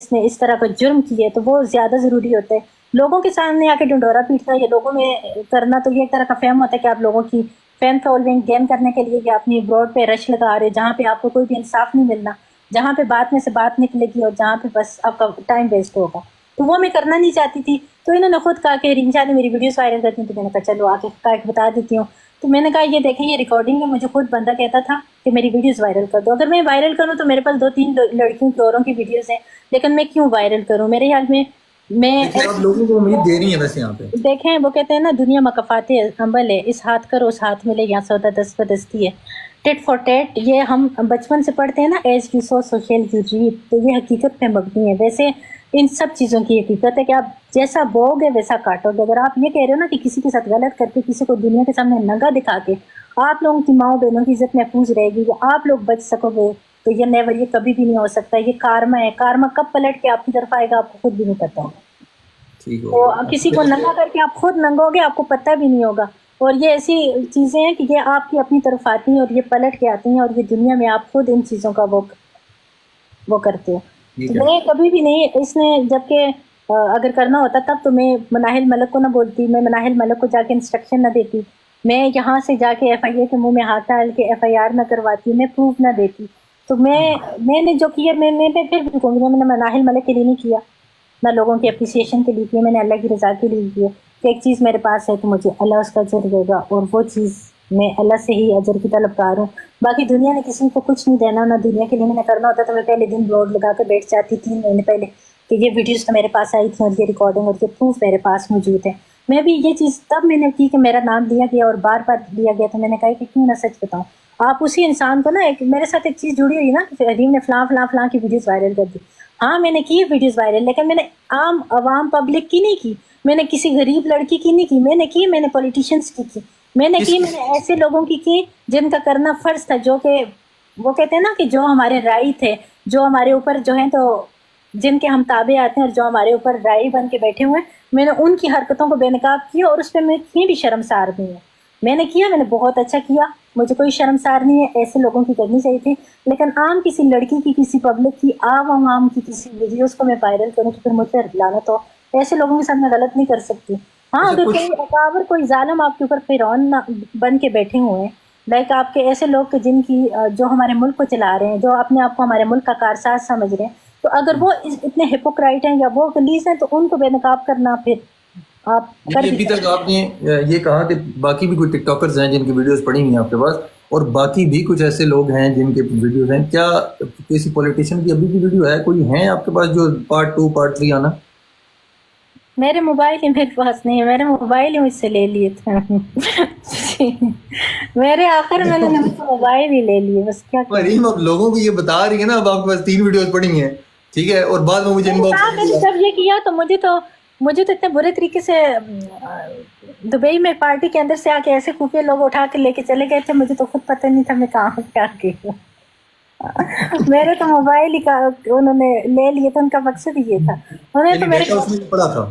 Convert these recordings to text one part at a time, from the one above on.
اس نے اس طرح کا جرم کیے تو وہ زیادہ ضروری ہوتا ہے. لوگوں کے سامنے آ کے ڈنڈورا پیٹنا یا لوگوں میں کرنا تو یہ ایک طرح کا فہم ہوتا ہے کہ آپ لوگوں کی فین فالوئنگ گین کرنے کے لیے یا اپنی برڈ پہ رش لگا رہے جہاں پہ آپ کو کوئی بھی انصاف نہیں ملنا, جہاں پہ بات میں سے بات نکلے گی اور جہاں پہ بس آپ کا ٹائم ویسٹ ہوگا. تو وہ میں کرنا نہیں چاہتی تھی. تو انہوں نے خود کہا کہ رینجا نے میری ویڈیوز وائرل کرتی ہیں, تو میں نے کہا چلو آ کے بتا دیتی ہوں. تو میں نے کہا یہ دیکھیں یہ ریکارڈنگ ہے, مجھے خود بندہ کہتا تھا کہ میری ویڈیوز وائرل کر دو. اگر میں وائرل کروں تو میرے پاس 2-3 لڑکیوں کی اوروں کی ویڈیوز ہیں, لیکن میں کیوں وائرل کروں؟ میرے خیال میں آپ لوگوں کو امید دے رہی ہیں ویسے یہاں پہ دیکھیں وہ کہتے ہیں نا دنیا مکفات عمل ہے, اس ہاتھ کرو اس ہاتھ ملے, یہاں سودا دست بدستی ہے, ٹٹ فار ٹیٹ. یہ ہم بچپن سے پڑھتے ہیں نا, as you sow so shall you reap. تو یہ حقیقت پہ مبنی ہے. ویسے ان سب چیزوں کی حقیقت ہے کہ آپ جیسا بو گے ویسا کاٹو گے. اگر آپ یہ کہہ رہے ہو نا کہ کسی کے ساتھ غلط کر کے کسی کو دنیا کے سامنے ننگا دکھا کے آپ لوگوں کی ماؤں بہنوں کی عزت محفوظ رہے گی, آپ لوگ بچ سکو گے, تو یہ نیور, یہ کبھی بھی نہیں ہو سکتا. یہ کارما ہے. کارما کب پلٹ کے آپ کی طرف آئے گا آپ کو خود بھی نہیں پتا ہوگا. تو کسی کو ننگا کر کے آپ خود ننگو گے, آپ کو پتہ بھی نہیں ہوگا. اور یہ ایسی چیزیں ہیں کہ یہ آپ کی اپنی طرف آتی ہیں اور یہ پلٹ کے آتی ہیں, اور یہ دنیا میں آپ خود ان چیزوں کا وہ کرتے ہو. تو میں کبھی بھی نہیں, اس نے جبکہ اگر کرنا ہوتا تب تو میں مناہل ملک کو نہ بولتی, میں مناہل ملک کو جا کے انسٹرکشن نہ دیتی, میں یہاں سے جا کے ایف آئی اے کے منہ میں ہاتھ ڈال کے ایف آئی آر نہ کرواتی, میں پروف نہ دیتی. تو میں نے جو کیا میں پھر بھی کہوں گی, میں نے مناہل ملک کے لیے نہیں کیا, نہ لوگوں کی اپریسیشن کے لیے کیا, میں نے اللہ کی رضا کے لیے کیا کہ ایک چیز میرے پاس ہے تو مجھے اللہ اس کا اجر دے گا, اور وہ چیز میں اللہ سے ہی اجر کی طلبگار ہوں. باقی دنیا نے کسی کو کچھ نہیں دینا, نہ دنیا کے لیے میں نے کرنا ہوتا تو میں پہلے دن بورڈ لگا کے بیٹھ جاتی 3 مہینے پہلے کہ یہ ویڈیوز تو میرے پاس آئی تھیں اور یہ ریکارڈنگ اور یہ پروف میرے پاس موجود ہے. میں بھی یہ چیز تب میں نے کی کہ میرا نام لیا گیا اور بار بار لیا گیا, تو میں نے کہا کہ کیوں نہ سچ بتاؤں. آپ اسی انسان کو نا, ایک میرے ساتھ ایک چیز جڑی ہوئی نا کہ عظیم نے فلاں فلاں فلاں کی ویڈیوز وائرل کر دی. ہاں میں نے کی ویڈیوز وائرل, لیکن میں نے عام عوام پبلک کی نہیں کی, میں نے کسی غریب لڑکی کی نہیں کی, میں نے پولیٹیشینس کی میں نے ایسے لوگوں کی جن کا کرنا فرض تھا, جو کہ وہ کہتے ہیں نا کہ جو ہمارے رائی تھے, جو ہمارے اوپر جو ہیں تو جن کے ہم تابع آتے ہیں اور جو ہمارے اوپر رائی بن کے بیٹھے ہوئے ہیں, میں نے ان کی حرکتوں کو بے نقاب کیا, اور اس پہ میں اتنی بھی شرمسار نہیں ہے. میں نے کیا, میں نے بہت اچھا کیا, مجھے کوئی شرمسار نہیں ہے. ایسے لوگوں کی کرنی چاہیے تھی, لیکن عام کسی لڑکی کی, کسی پبلک کی, عام کی کسی ویڈیوز کو میں وائرل کروں تو پھر مجھ پر لعنت ہو. ایسے لوگوں کے ساتھ میں غلط نہیں کر سکتی. ہاں اگر کوئی اکابر, کوئی ظالم آپ کے اوپر فرعون بن کے بیٹھے ہوئے ہیں, لائک آپ کے ایسے لوگ کہ جن کی جو ہمارے ملک کو چلا رہے ہیں, جو اپنے آپ کو ہمارے ملک کا کارساز سمجھ رہے ہیں, تو اگر وہ اتنے ہپوکرائٹ ہیں یا وہ گلیز ہیں تو ان کو بے نقاب کرنا پھر آپ کر ابھی تک آپ نے یہ کہا کہ باقی بھی کوئی ٹک ٹاکرز ہیں جن کی ویڈیوز پڑی ہوئی ہیں آپ کے پاس, اور باقی بھی کچھ ایسے لوگ ہیں جن کے ویڈیوز ہیں. کیا کسی پولیٹیشین کی ابھی بھی ویڈیو ہے, کوئی ہیں آپ کے پاس جو پارٹ 2 پارٹ 3 آنا؟ میرے موبائل ہی میرے پاس نہیں ہے, میرے موبائل ہی مجھ سے لے لیے تھے میرے آخر میں نے موبائل ہی لے لیے بس. کیا مریم اب لوگوں کو یہ بتا رہی ہے نا, اب آپ کے پاس 3 ویڈیوز پڑی ہیں, ٹھیک ہے, اور بعد میں مجھے ان باکس میں نے جب یہ کیا تو مجھے تو اتنے برے طریقے سے دبئی میں پارٹی کے اندر سے آ کے ایسے خفیہ لوگ اٹھا کے لے کے چلے گئے تھے, مجھے تو خود پتہ نہیں تھا میں کہاں کیا کی ہوں. میرے تو موبائل ہی انہوں نے لے لیے تھے, ان کا مقصد ہی یہ تھا. انہوں نے تو میرے پڑا تھا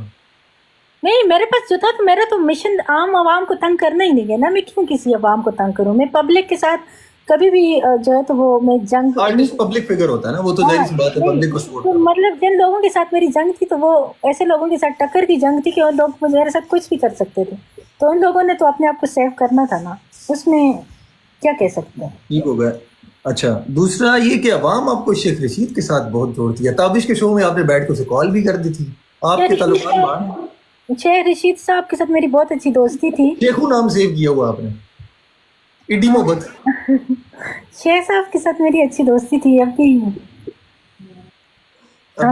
نہیں, میرے پاس جو تھا تو میرا تو مشن عام عوام کو تنگ کرنا ہی نہیں ہے نا. میں کیوں کسی عوام کو تنگ کروں؟ میں پبلک کے ساتھ کبھی بھی جو ہے تو وہ میں جنگ, آرٹسٹ پبلک فگر ہوتا ہے نا, وہ تو ظاہر سی بات ہے پبلک کو سپورٹ کرتا ہے. مطلب جن لوگوں کے ساتھ میری جنگ تھی تو وہ ایسے لوگوں کے ساتھ ٹکر کی جنگ تھی کہ وہ لوگ میرے ساتھ کچھ بھی کر سکتے تھے. تو ان لوگوں نے تو اپنے آپ کو سیو کرنا تھا نا, اس میں کیا کہہ سکتے ہیں. ٹھیک ہو گیا. اچھا, دوسرا یہ کہ عوام آپ کو شیخ رشید کے ساتھ بہت جوڑتی ہے. تابش کے شو میں آپ نے بیٹھ کے اسے کال بھی کر دی تھی. آپ کے تعلقات شیخ رشید صاحب کے ساتھ میری بہت اچھی دوستی تھی. شیخو نام سیو کیا ہوا آپ نے, ایڈی محبت. شیخ صاحب کے ساتھ میری اچھی دوستی تھی. اب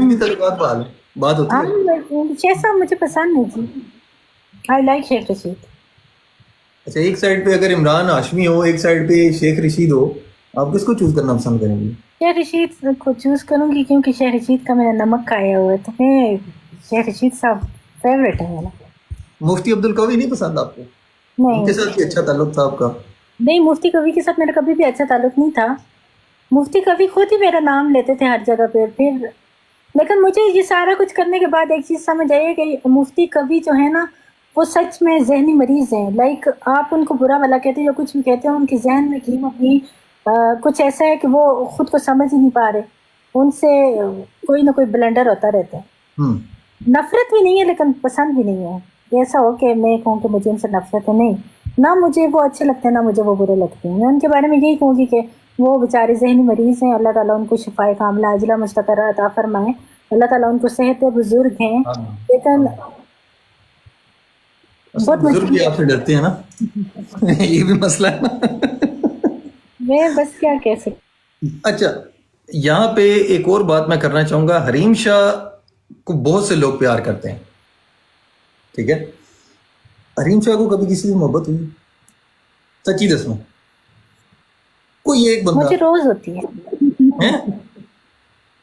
بھی تعلقات بحال ہے, بات ہوتی ہے. شیخ صاحب مجھے پسند نہیں تھی. I like Sheikh Rashid. اچھا, ایک سائڈ پہ اگر عمران ہاشمی ہو, ایک سائڈ پہ شیخ رشید ہو, آپ کس کو چوز کرنا پسند کریں گے؟ شیخ رشید کو چوز کروں گی کیونکہ شیخ رشید کا میرا نمک کھایا ہوا ہے, تو میں شیخ رشید صاحب فیوریٹ ہے میرا. مفتی عبدالقوی نہیں پسند آپ کو؟ نہیں, ان کے ساتھ بھی اچھا تعلق تھا آپ کا؟ نہیں, مفتی قوی کے ساتھ میرا کبھی بھی اچھا تعلق نہیں تھا. مفتی قوی خود ہی میرا نام لیتے تھے ہر جگہ پہ. پھر لیکن مجھے یہ سارا کچھ کرنے کے بعد ایک چیز سمجھ آئی کہ مفتی قوی جو ہے نا وہ سچ میں ذہنی مریض ہیں. لائک آپ ان کو برا بھلا کہتے ہیں یا کچھ بھی کہتے ہیں, ان کے ذہن میں کہیں کچھ ایسا ہے کہ وہ خود کو سمجھ ہی نہیں پا رہے. ان سے کوئی نہ کوئی بلنڈر ہوتا رہتا ہے. نفرت بھی نہیں ہے لیکن پسند بھی نہیں ہے. ایسا ہو کہ میں کہوں کہ مجھے ان سے نفرت ہے، نہیں، نہ مجھے وہ اچھے لگتے ہیں نہ مجھے وہ برے لگتے ہیں. میں ان کے بارے میں یہی کہوں گی کہ وہ بیچارے ذہنی مریض ہیں، اللہ تعالیٰ ان کو شفائے کاملہ عاجلہ مستقرہ عطا فرمائے. اللہ تعالیٰ ان کو صحت بزرگ ہیں، لیکن بہت بزرگ بھی آپ سے ڈرتے ہیں نا یہ بھی مسئلہ ہے نا. میں بس کیا کہہ سکتی. اچھا، یہاں پہ ایک اور بات میں کرنا چاہوں گا. حریم شاہ کو بہت سے لوگ پیار کرتے ہیں، ٹھیک ہے؟ حریم شاہ کو کبھی کسی سے محبت ہوئی؟ سچی دسنا، کوئی ایک بندہ. مجھے روز ہوتی ہے،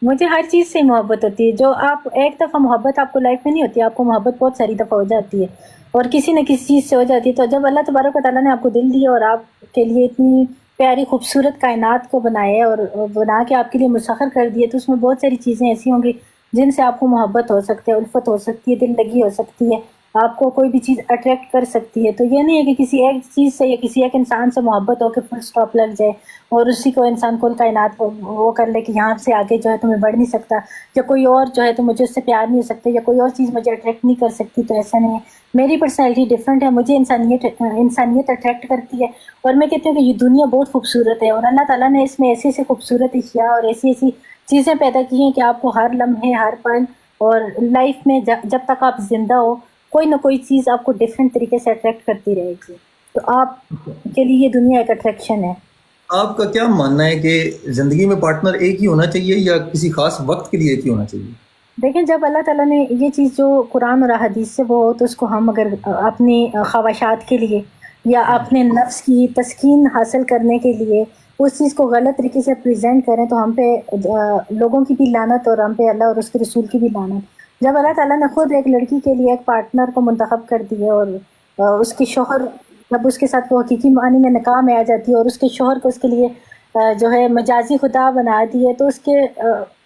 مجھے ہر چیز سے محبت ہوتی ہے. جو آپ ایک دفعہ محبت آپ کو لائف میں نہیں ہوتی، آپ کو محبت بہت ساری دفعہ ہو جاتی ہے اور کسی نہ کسی چیز سے ہو جاتی ہے. تو جب اللہ تبارک و تعالیٰ نے آپ کو دل دیا اور آپ کے لیے اتنی پیاری خوبصورت کائنات کو بنایا اور بنا کے آپ کے لیے مسخر کر دیے، تو اس میں بہت ساری چیزیں ایسی ہوں گی جن سے آپ کو محبت ہو سکتی ہے، الفت ہو سکتی ہے، دل لگی ہو سکتی ہے، آپ کو کوئی بھی چیز اٹریکٹ کر سکتی ہے. تو یہ نہیں ہے کہ کسی ایک چیز سے یا کسی ایک انسان سے محبت ہو کہ فل سٹاپ لگ جائے اور اسی کو انسان کل کائنات وہ کر لے کہ یہاں سے آگے جو ہے تو میں بڑھ نہیں سکتا، یا کوئی اور جو ہے تو مجھے اس سے پیار نہیں ہو سکتا، یا کوئی اور چیز مجھے اٹریکٹ نہیں کر سکتی. تو ایسا نہیں ہے، میری پرسنالٹی ڈفرینٹ ہے، مجھے انسانیت اٹریکٹ کرتی ہے اور میں کہتی ہوں کہ یہ دنیا بہت خوبصورت ہے اور اللہ تعالیٰ نے اس میں ایسی ایسی خوبصورت اشیاء اور ایسی ایسی چیزیں پیدا کی ہیں کہ آپ کو ہر لمحے ہر پل اور لائف میں جب تک آپ زندہ ہو کوئی نہ کوئی چیز آپ کو ڈفرینٹ طریقے سے اٹریکٹ کرتی رہے گی. تو آپ کے لیے یہ دنیا ایک اٹریکشن ہے. آپ کا کیا ماننا ہے کہ زندگی میں پارٹنر ایک ہی ہونا چاہیے یا کسی خاص وقت کے لیے ایک ہی ہونا چاہیے؟ دیکھیں، جب اللہ تعالیٰ نے یہ چیز جو قرآن اور احادیث سے وہ ہو تو اس کو ہم اگر اپنی خواہشات کے لیے یا اپنے نفس کی تسکین حاصل کرنے کے لیے اس چیز کو غلط طریقے سے پریزنٹ کریں تو ہم پہ لوگوں کی بھی لعنت اور ہم پہ اللہ اور اس کے رسول کی بھی لعنت. جب اللہ تعالیٰ نے خود ایک لڑکی کے لیے ایک پارٹنر کو منتخب کر دیا اور اس کے شوہر جب اس کے ساتھ وہ حقیقی معنی میں نکاح میں آ جاتی ہے اور اس کے شوہر کو اس کے لیے جو ہے مجازی خدا بنا دیے، تو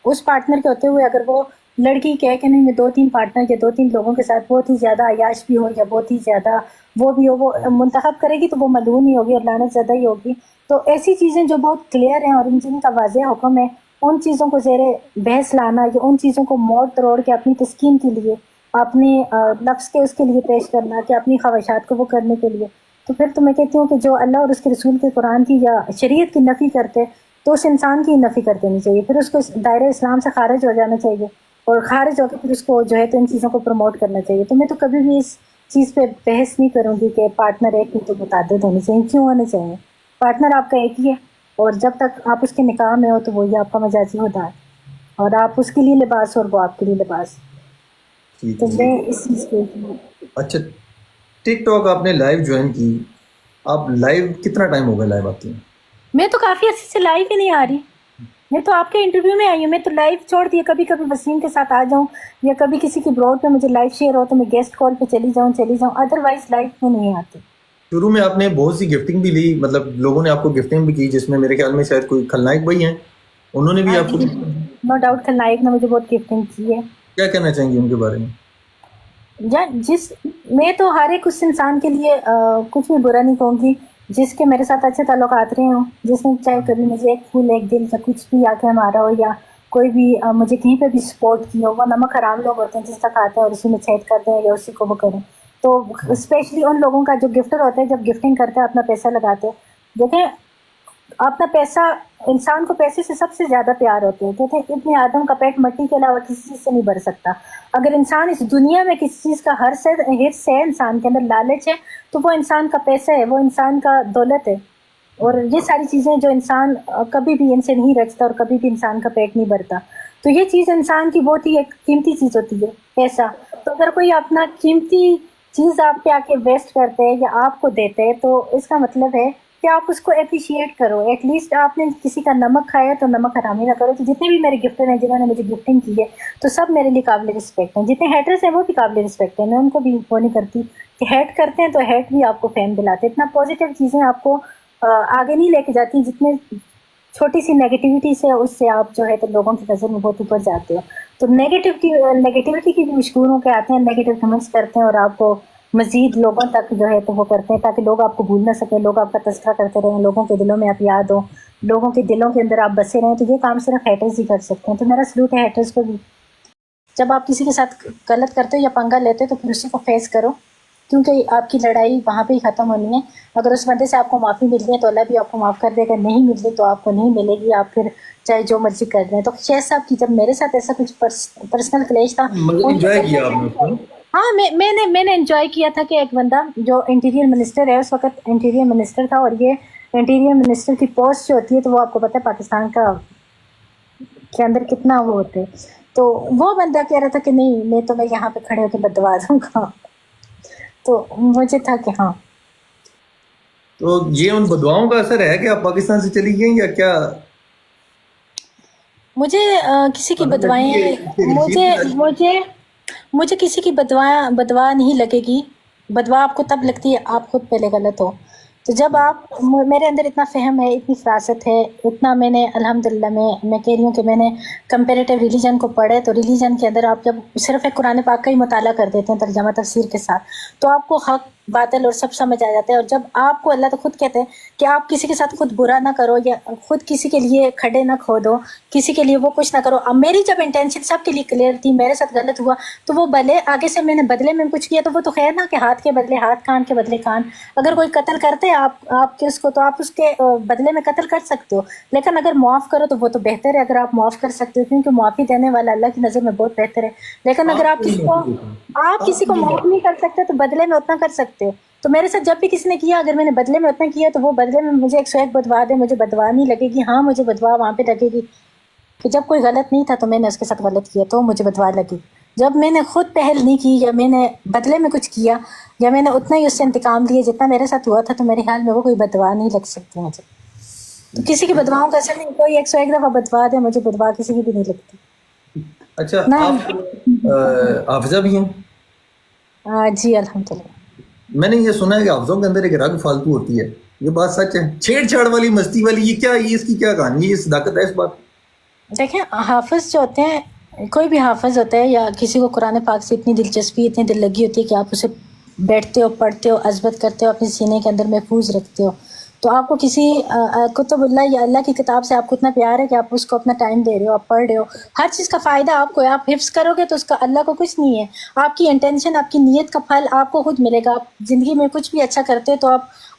اس پارٹنر کے ہوتے ہوئے اگر وہ لڑکی کہے کہ نہیں میں 2-3 پارٹنر یا 2-3 لوگوں کے ساتھ بہت ہی زیادہ عیاش بھی ہو یا بہت ہی زیادہ وہ بھی ہو، وہ منتخب کرے گی تو وہ ملعون ہی ہوگی اور لعنت زدہ ہی ہوگی. تو ایسی چیزیں جو بہت کلیئر ہیں اور جن کا واضح حکم ہے، ان چیزوں کو زیر بحث لانا یا ان چیزوں کو موڑ تروڑ کے اپنی تسکین کے لیے اپنے نفس کے اس کے لیے پیش کرنا کہ اپنی خواہشات کو وہ کرنے کے لیے، تو پھر تو میں کہتی ہوں کہ جو اللہ اور اس کے رسول کے قرآن کی یا شریعت کی نفی کرتے تو اس انسان کی نفی کر دینی چاہیے، پھر اس کو دائرہ اسلام سے خارج ہو جانا چاہیے اور خارج ہو کے پھر اس کو جو ہے تو ان چیزوں کو پروموٹ کرنا چاہیے. تو میں تو کبھی بھی اس چیز پہ بحث نہیں کروں گی کہ پارٹنر ایک ہی تو متعدد ہونے چاہیے. کیوں ہونے چاہیے؟ پارٹنر آپ کا ایک ہی ہے اور جب تک آپ اس کے نکاح میں ہو تو وہی آپ کا مجازی ہوتا ہے اور آپ اس کے لیے لباس اور وہ آپ کے لیے لباس. تو میں اس چیز کو اچھا، ٹک ٹاک آپ نے لائیو جوائن کی، آپ لائیو کتنا ٹائم ہو گیا لائیو آتی ہیں؟ میں تو کافی عرصے سے لائیو ہی نہیں آ رہی. میں تو آپ کے انٹرویو میں آئی ہوں، میں تو لائیو چھوڑ دیا، کبھی کبھی وسیم کے ساتھ آ جاؤں یا کبھی کسی کی براڈ پہ مجھے لائیو شیئر ہو تو میں گیسٹ کال پہ چلی جاؤں ادروائز لائیو میں نہیں آتی. شروع میں آپ نے بہت سی گفٹنگ بھی لی، مطلب لوگوں نے آپ کو گفٹنگ بھی کی، جس میں میرے خیال میں شاید کوئی کھلنائک بھائی ہیں، انہوں نے بھی آپ کو نو ڈاؤٹ کھلنائک نے مجھے بہت گفٹنگ کی ہے. کیا کہنا چاہیں گے ان کے بارے میں؟ میں تو ہر ایک اس انسان کے لیے کچھ بھی برا نہیں کہوں گی جس کے میرے ساتھ اچھے تعلقات رہے ہوں، جس نے چاہے کبھی مجھے ایک پھول ایک دل یا کچھ بھی آ کے ہمارا ہو یا کوئی بھی مجھے کہیں پہ بھی سپورٹ کی ہو. وہ نمک حرام لوگ ہوتے ہیں جس کا کھاتے ہیں اور اسی میں چھید کرتے ہیں یا اسی کو وہ کریں. تو اسپیشلی ان لوگوں کا جو گفٹر ہوتے ہیں جب گفٹنگ کرتے ہیں اپنا پیسہ لگاتے ہیں. دیکھیں، اپنا پیسہ انسان کو پیسے سے سب سے زیادہ پیار ہوتے ہیں. کہتے ہیں ابن آدم کا پیٹ مٹی کے علاوہ کسی چیز سے نہیں بھر سکتا. اگر انسان اس دنیا میں کسی چیز کا حرص ہے، انسان کے اندر لالچ ہے، تو وہ انسان کا پیسہ ہے، وہ انسان کا دولت ہے. اور یہ ساری چیزیں جو انسان کبھی بھی ان سے نہیں رچتا اور کبھی بھی انسان کا پیٹ نہیں بھرتا. تو یہ چیز انسان کی بہت ہی ایک قیمتی چیز ہوتی ہے، پیسہ. تو اگر کوئی اپنا قیمتی چیز آپ پہ آ کے ویسٹ کرتے ہیں یا آپ کو دیتے ہیں تو اس کا مطلب ہے کہ آپ اس کو اپریشیٹ کرو. ایٹ لیسٹ آپ نے کسی کا نمک کھایا تو نمک حرامی نہ کرو. تو جتنے بھی میرے گفٹر ہیں جنہوں نے مجھے گفٹنگ کی ہے تو سب میرے لیے قابل رسپیکٹ ہیں. جتنے ہیٹرز ہیں وہ بھی قابل رسپیکٹ ہیں. میں ان کو بھی وہ نہیں کرتی کہ ہیٹ کرتے ہیں تو ہیٹ بھی آپ کو فیم دلاتے. اتنا پازیٹیو چیزیں آپ کو آگے نہیں لے کے جاتی جتنے چھوٹی سی نیگیٹیوٹی سے اس سے آپ جو ہے تو لوگوں کی نظر میں بہت اوپر جاتے ہو. تو نیگیٹیوٹی کی بھی مشہور ہو کے آتے ہیں، نیگیٹیو کمنٹس کرتے ہیں اور آپ کو مزید لوگوں تک جو ہے تو وہ کرتے ہیں تاکہ لوگ آپ کو بھول نہ سکیں، لوگ آپ کا تذکرہ کرتے رہیں، لوگوں کے دلوں میں آپ یاد ہو، لوگوں کے دلوں کے اندر آپ بسے رہیں. تو یہ کام صرف ہیٹرز ہی کر سکتے ہیں. تو میرا سلوٹ ہے ہیٹرز کو بھی، جب آپ کسی کے ساتھ غلط کرتے ہو یا پنگا لیتے ہو تو پھر اسی کو فیس کرو، کیونکہ آپ کی لڑائی وہاں پہ ہی ختم ہونی ہے. اگر اس بندے سے آپ کو معافی مل رہی ہے تو اللہ بھی آپ کو معاف کر دے گا، نہیں مل رہی تو آپ کو نہیں ملے گی، آپ پھر چاہے جو مرضی کر دیں. تو شیخ صاحب کی جب میرے ساتھ ایسا کچھ پرسنل کلیش تھا، مطلب ان انجوائے کے کیا آپ نے اس کو؟ ہاں میں نے انجوائے کیا تھا کہ ایک بندہ جو انٹیریئر منسٹر ہے، اس وقت انٹیریئر منسٹر تھا، اور یہ انٹیریئر منسٹر کی پوسٹ جو ہوتی ہے تو وہ آپ کو پتہ ہے پاکستان کا کے اندر کتنا وہ ہوتے، تو وہ بندہ کہہ رہا تھا کہ نہیں میں تو میں یہاں پہ کھڑے ہو کے بدوا دوں گا. تو مجھے تھا کہ ہاں تو یہ ان بدواؤں کا اثر ہے کہ آپ پاکستان سے چلی گئیں یا کیا؟ مجھے کسی کی ہمیں لگی ہے بدوائیں رشید کی مجھے کسی کی بدوا نہیں لگے گی. بدوا آپ کو تب لگتی ہے آپ خود پہلے غلط ہو. تو جب آپ میرے اندر اتنا فہم ہے، اتنی فراست ہے، اتنا میں نے الحمدللہ میں کہہ رہی ہوں کہ میں نے کمپیریٹیو ریلیجن کو پڑھے. تو ریلیجن کے اندر آپ جب صرف ایک قرآن پاک کا ہی مطالعہ کر دیتے ہیں ترجمہ تفسیر کے ساتھ تو آپ کو حق باطل اور سب سمجھ آ جاتا ہے. اور جب آپ کو اللہ تو خود کہتے ہیں کہ آپ کسی کے ساتھ خود برا نہ کرو یا خود کسی کے لیے کھڈے نہ کھودو، کسی کے لیے وہ کچھ نہ کرو. اب میری جب انٹینشن سب کے لیے کلیئر تھی، میرے ساتھ غلط ہوا تو وہ بھلے آگے سے میں نے بدلے میں کچھ کیا تو وہ تو خیر نا کہ ہاتھ کے بدلے ہاتھ، کان کے بدلے کان. اگر کوئی قتل کرتے آپ کے اس کو تو آپ اس کے بدلے میں قتل کر سکتے ہو، لیکن اگر معاف کرو تو وہ تو بہتر ہے. اگر آپ معاف کر سکتے ہو کیونکہ معافی دینے والا اللہ کی نظر میں بہت بہتر ہے. لیکن اگر آپ کسی کو معاف نہیں کر سکتے تو بدلے میں اتنا کر سکتے ہو. تو میرے ساتھ جب بھی کسی نے کیا، اگر میں نے بدلے میں اتنا کیا تو وہ بدلے میں مجھے 101 بدوا دے، مجھے بدوا نہیں لگے گی. ہاں مجھے بدوا وہاں پہ لگے گی کہ جب کوئی غلط نہیں تھا تو میں نے اس کے ساتھ غلط کیا تو مجھے بدوا لگی. جب میں نے خود پہل نہیں کی یا میں نے بدلے میں کچھ کیا یا میں نے اتنا ہی اس سے انتقام لیا جتنا میرے ساتھ ہوا تھا تو میرے خیال میں وہ کوئی بدوا نہیں لگ سکتی مجھے. تو کسی کی بدواؤں کا اثر نہیں، کوئی 101 دفعہ بدوا دے مجھے بدوا کسی کی بھی نہیں لگتی. اچھا نہ آپ حافظہ بھی ہیں؟ جی الحمدللہ. میں نے یہ سنا ہے کہ حافظوں کے اندر ایک رگ فالتو ہوتی ہے، یہ بات سچ ہے؟ چھیڑ چھاڑ والی، مستی والی، یہ کیا، یہ اس کی کیا کہانی ہے؟ یہ صداقت ہے اس بات؟ دیکھیں حافظ جو ہوتے ہیں، کوئی بھی حافظ ہوتا ہے یا کسی کو قرآن پاک سے اتنی دلچسپی، اتنی دل لگی ہوتی ہے کہ آپ اسے بیٹھتے ہو، پڑھتے ہو، عزبت کرتے ہو، اپنے سینے کے اندر محفوظ رکھتے ہو. تو آپ کو کسی کتب اللہ یا اللہ کی کتاب سے آپ کو اتنا پیار ہے کہ آپ اس کو اپنا ٹائم دے رہے ہو، آپ پڑھ رہے ہو. ہر چیز کا فائدہ آپ کو ہے. آپ حفظ کرو گے تو اس کا اللہ کو کچھ نہیں ہے. آپ کی انٹینشن، آپ کی نیت کا پھل آپ کو خود ملے گا. آپ زندگی میں کچھ بھی اچھا کرتے ہو تو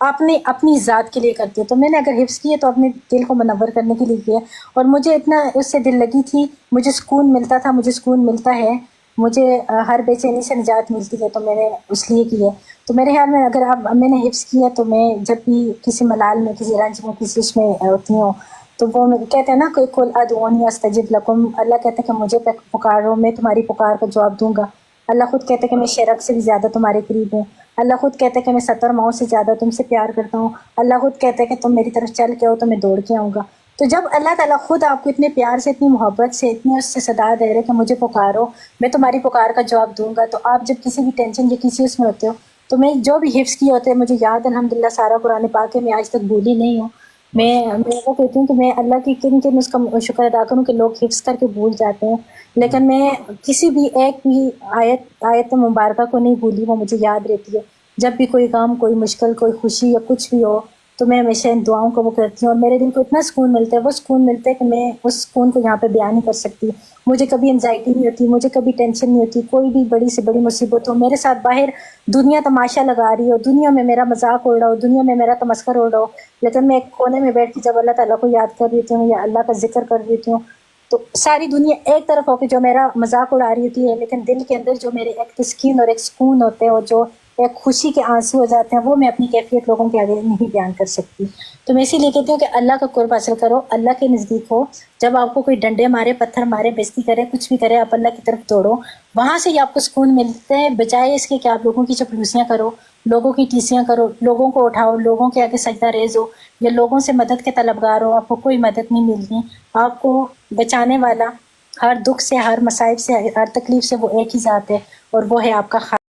آپ نے اپنی ذات کے لیے کرتے ہو. تو میں نے اگر حفظ کیے تو اپنے دل کو منور کرنے کے لیے کیا، اور مجھے اتنا اس سے دل لگی تھی، مجھے سکون ملتا تھا، مجھے سکون ملتا ہے، مجھے ہر بے چینی سے نجات ملتی ہے، تو میں نے اس لیے کیا. تو میرے خیال میں اگر میں نے حفظ کیا تو میں جب بھی کسی ملال میں، کسی رنج میں، کسی اس میں ہوتی ہوں تو وہ کہتے ہیں نا کوئی قل ادعونی استجب لکم، اللہ کہتے ہیں کہ مجھے پکارو میں تمہاری پکار کا جواب دوں گا. اللہ خود کہتے ہیں کہ میں شرک سے بھی زیادہ تمہارے قریب ہوں. اللہ خود کہتے ہیں کہ میں 70 ماؤں سے زیادہ تم سے پیار کرتا ہوں. اللہ خود کہتے ہیں کہ تم میری طرف چل کے آؤ تو میں دوڑ کے آؤں گا. تو جب اللہ تعالیٰ خود آپ کو اتنے پیار سے، اتنی محبت سے، اتنی اس سے صدا دے رہے کہ مجھے پکارو میں تمہاری پکار کا جواب دوں گا، تو آپ جب کسی بھی ٹینشن یا کسی اس میں ہوتے ہو تو میں جو بھی حفظ کیے ہوتے ہیں مجھے یاد الحمدللہ سارا قرآن پاک ہے، میں آج تک بھولی نہیں ہوں. میں وہ کہتی ہوں کہ میں اللہ کی کن اس کا شکر ادا کروں کہ لوگ حفظ کر کے بھول جاتے ہیں، لیکن میں کسی بھی ایک بھی آیت مبارکہ کو نہیں بھولی، وہ مجھے یاد رہتی ہے. جب بھی کوئی غم، کوئی مشکل، کوئی خوشی یا کچھ بھی ہو تو میں ہمیشہ ان دعاؤں کو وہ کرتی ہوں، اور میرے دل کو اتنا سکون ملتا ہے، وہ سکون ملتا ہے کہ میں اس سکون کو یہاں پہ بیان نہیں کر سکتی. مجھے کبھی انزائٹی نہیں ہوتی، مجھے کبھی ٹینشن نہیں ہوتی. کوئی بھی بڑی سے بڑی مصیبت ہو، میرے ساتھ باہر دنیا تماشا لگا رہی ہو، دنیا میں میرا مذاق اڑ رہا ہو، دنیا میں میرا تمسخر اڑ رہا ہو، لیکن میں ایک کونے میں بیٹھ کے جب اللہ تعالیٰ کو یاد کر رہی ہوں یا اللہ کا ذکر کر رہی ہوں تو ساری دنیا ایک طرف ہو کے جو میرا مذاق اڑا رہی ہوتی ہے، لیکن دل کے اندر جو میرے ایک تسکین اور ایک سکون ہوتے ہیں اور جو ایک خوشی کے آنسو ہو جاتے ہیں، وہ میں اپنی کیفیت لوگوں کے آگے نہیں بیان کر سکتی. تو میں اسی لیے کہتی ہوں کہ اللہ کا قرب حاصل کرو، اللہ کے نزدیک ہو. جب آپ کو کوئی ڈنڈے مارے، پتھر مارے، بےزتی کرے، کچھ بھی کرے، آپ اللہ کی طرف دوڑو، وہاں سے ہی آپ کو سکون ملتے ہیں، بجائے اس کے کہ آپ لوگوں کی چپلوسیاں کرو، لوگوں کی ٹیسیاں کرو، لوگوں کو اٹھاؤ، لوگوں کے آگے سجدہ ریز ہو یا لوگوں سے مدد کے طلبگار ہو. آپ کو کوئی مدد نہیں ملتی. آپ کو بچانے والا ہر دکھ سے، ہر مصائب سے، ہر تکلیف سے وہ ایک ہی ذات ہے، اور وہ ہے آپ کا